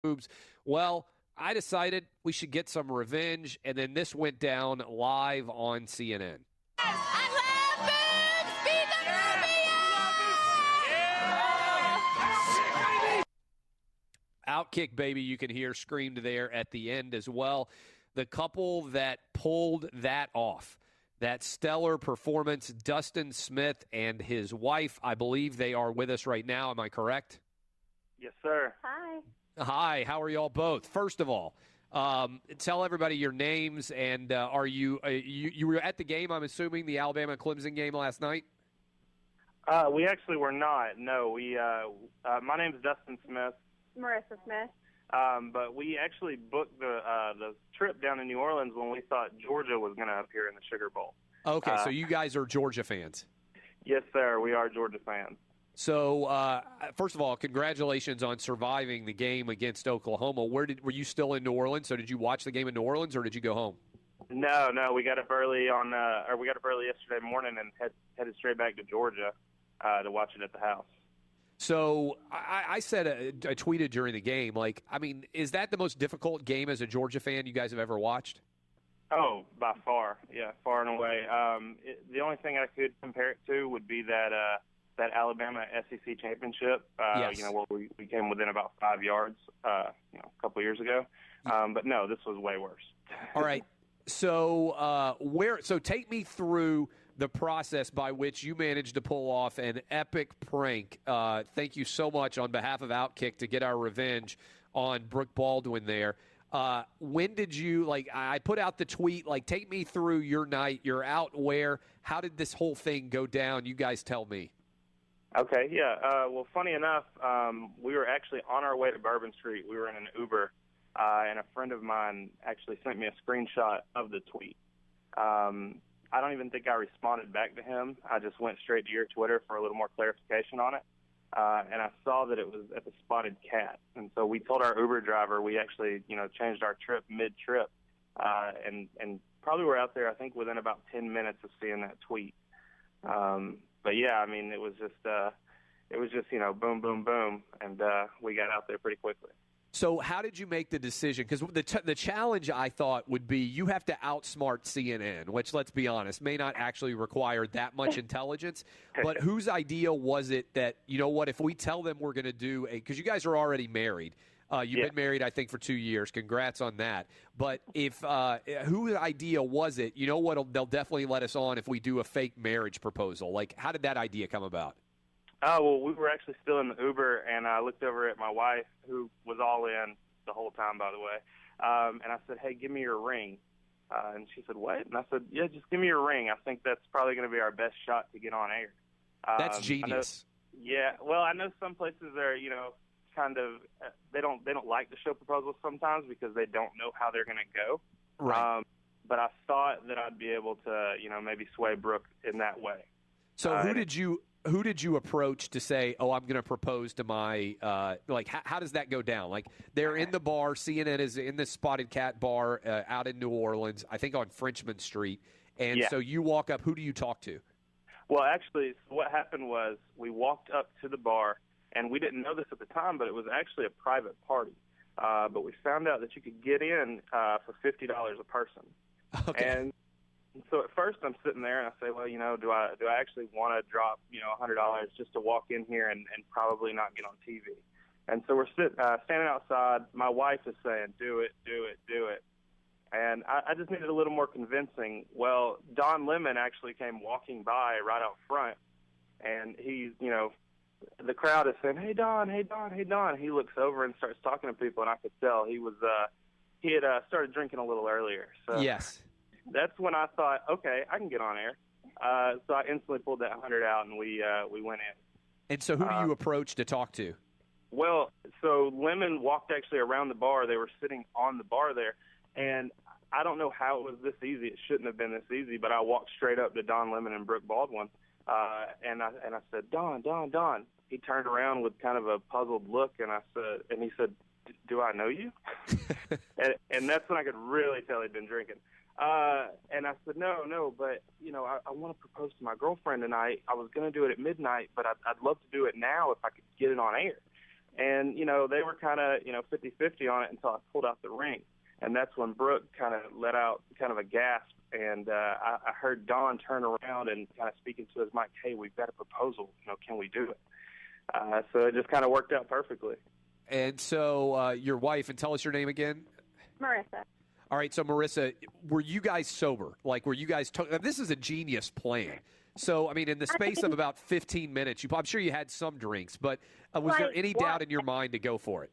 boobs. Well, I decided we should get some revenge, and then this went down live on CNN. I love boobs! Be the Outkick, baby, you can hear screamed there at the end as well. The couple that pulled that off, that stellar performance, Dustin Smith and his wife, I believe they are with us right now. Am I correct? Yes, sir. Hi. Hi, how are you all both? First of all, tell everybody your names, and are you were at the game, I'm assuming, the Alabama-Clemson game last night? We actually were not. No, my name is Dustin Smith. Marissa Smith. But we actually booked the trip down to New Orleans when we thought Georgia was going to appear in the Sugar Bowl. Okay, so you guys are Georgia fans. Yes, sir. We are Georgia fans. So, first of all, congratulations on surviving the game against Oklahoma. Were you still in New Orleans? So, did you watch the game in New Orleans, or did you go home? No. We got up early yesterday morning and headed straight back to Georgia to watch it at the house. So I said, I tweeted during the game, is that the most difficult game as a Georgia fan you guys have ever watched? Oh, by far. Yeah, far and away. The only thing I could compare it to would be that Alabama SEC championship, yes. Where we came within about 5 yards, a couple years ago. But no, this was way worse. All right. So take me through the process by which you managed to pull off an epic prank. Thank you so much on behalf of Outkick to get our revenge on Brooke Baldwin there. When did you, I put out the tweet, take me through your night. You're out where? How did this whole thing go down? You guys tell me. Okay, yeah. Well, funny enough, we were actually on our way to Bourbon Street. We were in an Uber, and a friend of mine actually sent me a screenshot of the tweet. I don't even think I responded back to him. I just went straight to your Twitter for a little more clarification on it. And I saw that it was at the Spotted Cat. And so we told our Uber driver we actually, changed our trip mid-trip. And probably were out there, I think, within about 10 minutes of seeing that tweet. But yeah, it was just boom, boom, boom. And we got out there pretty quickly. So how did you make the decision? Because the challenge, I thought, would be you have to outsmart CNN, which, let's be honest, may not actually require that much intelligence. But whose idea was it that, if we tell them we're going to do because you guys are already married. You've been married, I think, for 2 years. Congrats on that. But whose idea was it? They'll definitely let us on if we do a fake marriage proposal. How did that idea come about? Oh, well, we were actually still in the Uber, and I looked over at my wife, who was all in the whole time, by the way, and I said, hey, give me your ring. And she said, what? And I said, yeah, just give me your ring. I think that's probably going to be our best shot to get on air. That's genius. I know some places are, kind of, they don't like to show proposals sometimes because they don't know how they're going to go. Right. But I thought that I'd be able to, maybe sway Brooke in that way. So who did you approach to say, oh, I'm going to propose to my, how does that go down? They're in the bar, CNN is in the Spotted Cat bar out in New Orleans, I think on Frenchman Street. And so you walk up, who do you talk to? Well, actually, what happened was we walked up to the bar, and we didn't know this at the time, but it was actually a private party. But we found out that you could get in for $50 a person. Okay. And so at first I'm sitting there and I say, well, do I actually want to drop, $100 just to walk in here and probably not get on TV? And so we're standing outside. My wife is saying, do it, do it, do it. And I just needed a little more convincing. Well, Don Lemon actually came walking by right out front, and he's, the crowd is saying, hey, Don, hey, Don, hey, Don. He looks over and starts talking to people, and I could tell he had started drinking a little earlier. So yes. That's when I thought, okay, I can get on air. So I instantly pulled that 100 out, and we went in. And so who do you approach to talk to? Well, so Lemon walked actually around the bar. They were sitting on the bar there, and I don't know how it was this easy. It shouldn't have been this easy, but I walked straight up to Don Lemon and Brooke Baldwin, and I said, Don, Don, Don. He turned around with kind of a puzzled look, and he said, do I know you? and that's when I could really tell he'd been drinking. And I said, no, but, I want to propose to my girlfriend tonight. I was going to do it at midnight, but I'd love to do it now if I could get it on air. And, they were kind of, 50-50 on it until I pulled out the ring. And that's when Brooke kind of let out kind of a gasp. And I heard Don turn around and kind of speaking to his mic, hey, we've got a proposal. Can we do it? So it just kind of worked out perfectly. And so your wife, and tell us your name again. Marissa. All right, so Marissa, were you guys sober? Like, were you guys this is a genius plan. So, I mean, in the space of about 15 minutes, I'm sure you had some drinks, but was there any doubt in your mind to go for it?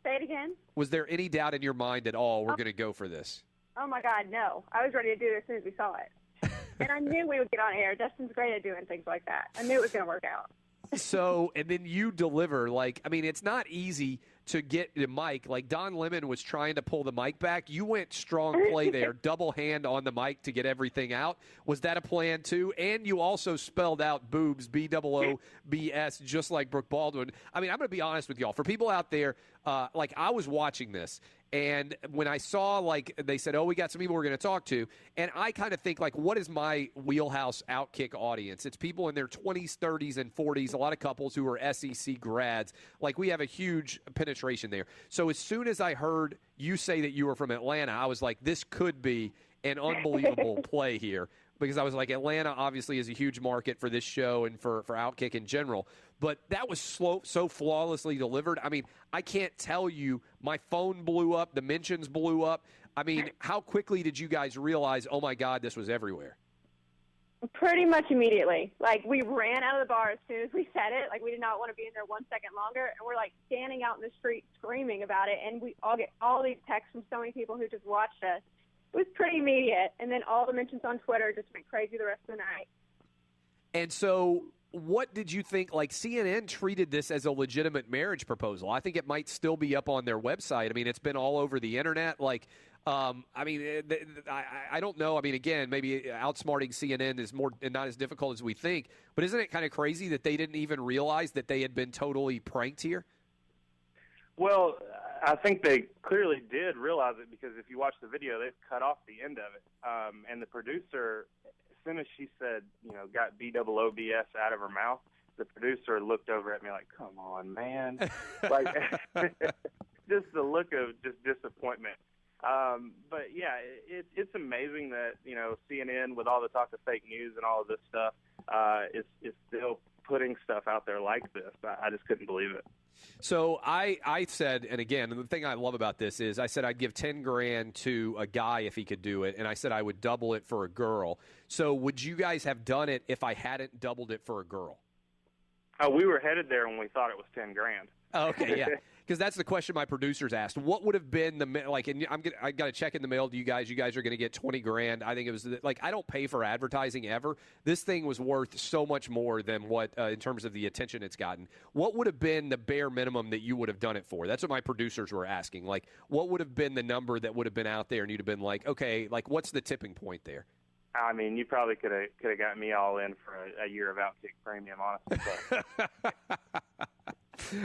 Say it again? Was there any doubt in your mind at all we're going to go for this? Oh, my God, no. I was ready to do it as soon as we saw it. And I knew we would get on air. Dustin's great at doing things like that. I knew it was going to work out. So, and then you deliver, it's not easy to get the mic. Like, Don Lemon was trying to pull the mic back. You went strong play there, double hand on the mic to get everything out. Was that a plan, too? And you also spelled out boobs, B-O-O-B-S, just like Brooke Baldwin. I mean, I'm going to be honest with y'all. For people out there, I was watching this, and when I saw, they said, oh, we got some people we're going to talk to, and I kind of think, what is my wheelhouse Outkick audience? It's people in their 20s, 30s, and 40s, a lot of couples who are SEC grads. We have a huge penetration there. So as soon as I heard you say that you were from Atlanta, I was like, this could be an unbelievable play here, because I was like, Atlanta obviously is a huge market for this show and for Outkick in general. But that was so flawlessly delivered. I mean, I can't tell you, my phone blew up, the mentions blew up. I mean, how quickly did you guys realize, oh, my God, this was everywhere? Pretty much immediately. We ran out of the bar as soon as we said it. We did not want to be in there 1 second longer. And we're, standing out in the street screaming about it. And we all get all these texts from so many people who just watched us. It was pretty immediate. And then all the mentions on Twitter just went crazy the rest of the night. And so what did you think? CNN treated this as a legitimate marriage proposal. I think it might still be up on their website. I mean, it's been all over the internet. I don't know. I mean, again, maybe outsmarting CNN is not as difficult as we think. But isn't it kind of crazy that they didn't even realize that they had been totally pranked here? Well, I think they clearly did realize it, because if you watch the video, they've cut off the end of it. And the producer, as soon as she said, got B-O-O-B-S out of her mouth, the producer looked over at me like, come on, man. Just the look of just disappointment. But, yeah, it's amazing that, CNN, with all the talk of fake news and all of this stuff, is still putting stuff out there like this. I just couldn't believe it. So I said, and again, the thing I love about this is I said I'd give $10,000 to a guy if he could do it, and I said I would double it for a girl. So would you guys have done it if I hadn't doubled it for a girl? We were headed there when we thought it was $10,000. Okay, yeah. Because that's the question my producers asked. What would have been and I got to check in the mail to you guys. You guys are going to get $20,000. I think it was I don't pay for advertising ever. This thing was worth so much more than what in terms of the attention it's gotten. What would have been the bare minimum that you would have done it for? That's what my producers were asking. What would have been the number that would have been out there, and you'd have been okay, what's the tipping point there? I mean, you probably could have got me all in for a year of Outkick Premium, honestly.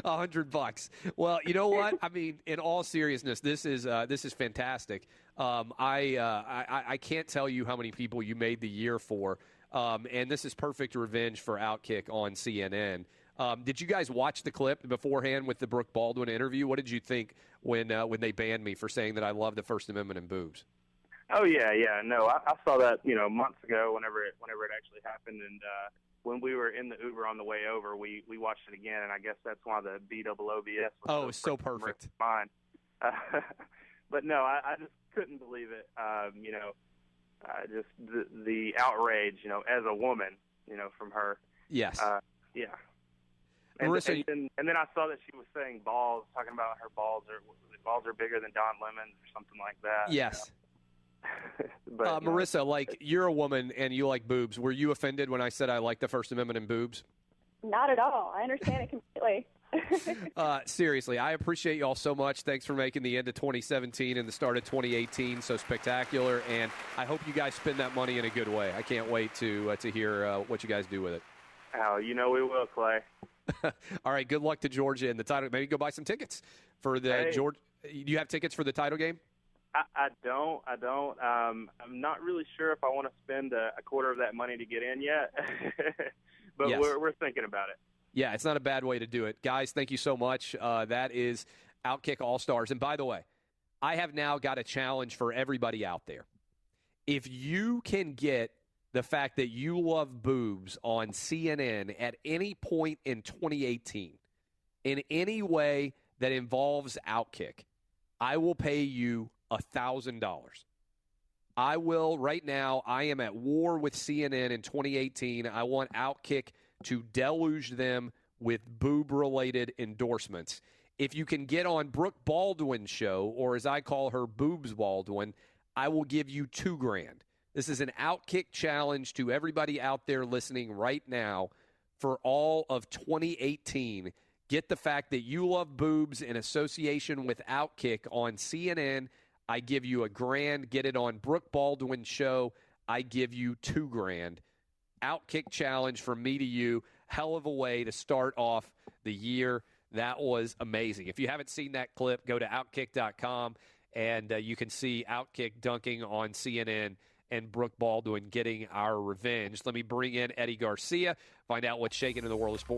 $100. Well, you know what? I mean, in all seriousness, this is fantastic. I can't tell you how many people you made the year for, and this is perfect revenge for Outkick on CNN. Did you guys watch the clip beforehand with the Brooke Baldwin interview? What did you think when they banned me for saying that I love the First Amendment and boobs? Oh yeah. No, I saw that months ago whenever it actually happened, and when we were in the Uber on the way over, we watched it again, and I guess that's why the B-O-O-B-S was so perfect. Mine. But no, I just couldn't believe it. Just the outrage, as a woman, from her. Yes. Yeah. And Marissa, then I saw that she was saying balls, talking about her balls are bigger than Don Lemon's or something like that. Yes. But, Marissa, you're a woman and you like boobs. Were you offended when I said I like the First Amendment and boobs? Not at all. I understand it completely. Seriously, I appreciate you all so much. Thanks for making the end of 2017 and the start of 2018 so spectacular, and I hope you guys spend that money in a good way. I can't wait to hear what you guys do with it. Oh, we will, Clay. All right, good luck to Georgia in the title. Maybe go buy some tickets for the Georgia. Do you have tickets for the title game? I don't. I'm not really sure if I want to spend a quarter of that money to get in yet, but yes. we're thinking about it. Yeah, it's not a bad way to do it. Guys, thank you so much. That is Outkick All-Stars. And by the way, I have now got a challenge for everybody out there. If you can get the fact that you love boobs on CNN at any point in 2018, in any way that involves Outkick, I will pay you $1,000. I will, right now, I am at war with CNN in 2018. I want Outkick to deluge them with boob-related endorsements. If you can get on Brooke Baldwin's show, or as I call her, Boobs Baldwin, I will give you $2,000. This is an Outkick challenge to everybody out there listening right now for all of 2018. Get the fact that you love boobs in association with Outkick on CNN. I give you $1,000. Get it on Brooke Baldwin's show. I give you $2,000. Outkick challenge from me to you. Hell of a way to start off the year. That was amazing. If you haven't seen that clip, go to Outkick.com, and you can see Outkick dunking on CNN and Brooke Baldwin getting our revenge. Let me bring in Eddie Garcia, find out what's shaking in the world of sports.